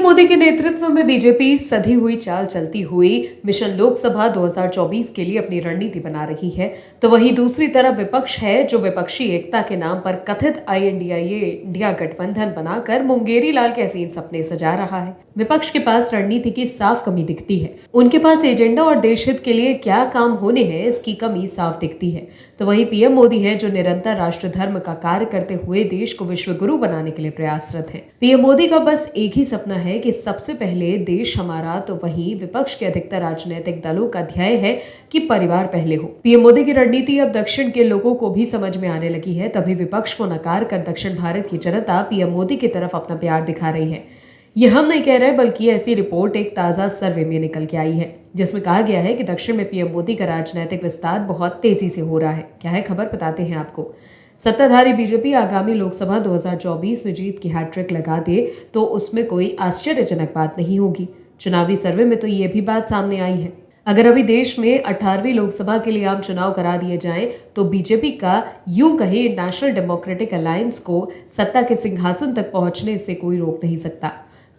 मोदी के नेतृत्व में बीजेपी सधी हुई चाल चलती हुई मिशन लोकसभा 2024 के लिए अपनी रणनीति बना रही है, तो वहीं दूसरी तरफ विपक्ष है जो विपक्षी एकता के नाम पर कथित INDIA इंडिया गठबंधन बनाकर मुंगेरी लाल के हसीन सपने सजा रहा है। विपक्ष के पास रणनीति की साफ कमी दिखती है। उनके पास एजेंडा और देश हित के लिए क्या काम होने हैं, इसकी कमी साफ दिखती है। तो वहीं पीएम मोदी है जो निरंतर राष्ट्र धर्म का कार्य करते हुए देश को विश्व गुरु बनाने के लिए प्रयासरत है। पीएम मोदी का बस एक ही सपना है कि सबसे पहले देश हमारा, तो वहीं विपक्ष के अधिकतर राजनीतिक दलों का ध्येय है कि परिवार पहले हो। पीएम मोदी की रणनीति अब दक्षिण के लोगों को भी समझ में आने लगी है, तभी विपक्ष को नकार कर दक्षिण भारत की जनता पीएम मोदी की तरफ अपना प्यार दिखा रही है। ये हम नहीं कह रहे, बल्कि ऐसी रिपोर्ट एक ताजा सर्वे में निकल के आई है, जिसमें कहा गया है कि दक्षिण में पीएम मोदी का राजनीतिक विस्तार बहुत तेजी से हो रहा है। क्या है खबर, बताते हैं आपको। सत्ताधारी बीजेपी आगामी लोकसभा 2024 में जीत की हैट्रिक लगा दे तो उसमें कोई आश्चर्यजनक बात नहीं होगी। चुनावी सर्वे में तो ये भी बात सामने आई है। अगर अभी देश में 18वीं लोकसभा के लिए आम चुनाव करा दिए जाएं, तो बीजेपी का यूं कहे नेशनल डेमोक्रेटिक अलायंस को सत्ता के सिंहासन तक पहुंचने से कोई रोक नहीं सकता।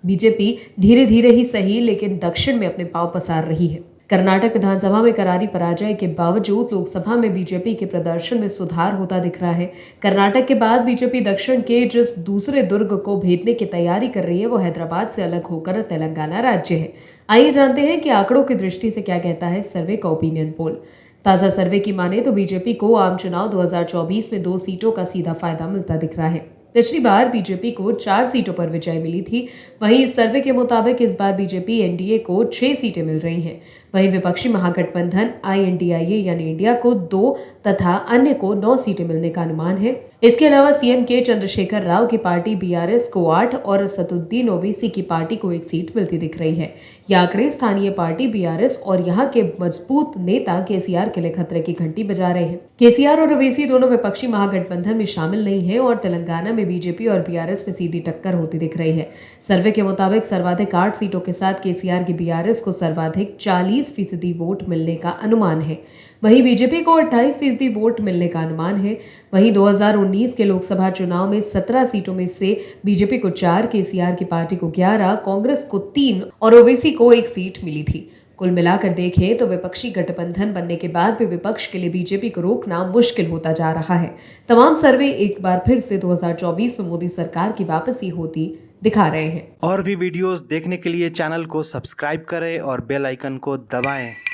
बीजेपी धीरे धीरे ही सही, लेकिन दक्षिण में अपने पांव पसार रही है। कर्नाटक विधानसभा में करारी पराजय के बावजूद लोकसभा में बीजेपी के प्रदर्शन में सुधार होता दिख रहा है। कर्नाटक के बाद बीजेपी दक्षिण के जिस दूसरे दुर्ग को भेदने की तैयारी कर रही है, वो हैदराबाद से अलग होकर तेलंगाना राज्य है। आइए जानते हैं कि आंकड़ों की दृष्टि से क्या कहता है सर्वे का ओपिनियन पोल। ताजा सर्वे की माने तो बीजेपी को आम चुनाव 2024 में 2 सीटों का सीधा फायदा मिलता दिख रहा है। पिछली बार बीजेपी को 4 सीटों पर विजय मिली थी। वहीं इस सर्वे के मुताबिक इस बार बीजेपी एनडीए को 6 सीटें मिल रही हैं। वहीं विपक्षी महागठबंधन INDIA यानी इंडिया को 2 तथा अन्य को 9 सीटें मिलने का अनुमान है। इसके अलावा CM के चंद्रशेखर राव की पार्टी BRS को 8 और असदुद्दीन ओवैसी की पार्टी को 1 सीट मिलती दिख रही है। ये आंकड़े स्थानीय पार्टी BRS और यहाँ के मजबूत नेता KCR के लिए खतरे की घंटी बजा रहे हैं। KCR और ओवैसी दोनों विपक्षी महागठबंधन में शामिल नहीं है और तेलंगाना में बीजेपी और BRS में सीधी टक्कर होती दिख रही है। सर्वे के मुताबिक सर्वाधिक 8 सीटों के साथ KCR की BRS को सर्वाधिक 40% वोट मिलने का अनुमान है। वहीं बीजेपी को 28% वोट मिलने का अनुमान है। वहीं 2019 के लोकसभा चुनाव में 17 सीटों में से बीजेपी को 4, KCR की पार्टी को 11, कांग्रेस को 3 और ओवैसी को 1 सीट मिली थी। कुल मिलाकर देखें तो विपक्षी गठबंधन बनने के बाद भी विपक्ष के लिए बीजेपी को रोकना मुश्किल होता जा रहा है। तमाम सर्वे एक बार फिर से 2024 में मोदी सरकार की वापसी होती दिखा रहे हैं। और भी वीडियोस देखने के लिए चैनल को सब्सक्राइब करें और बेल आइकन को दबाएं।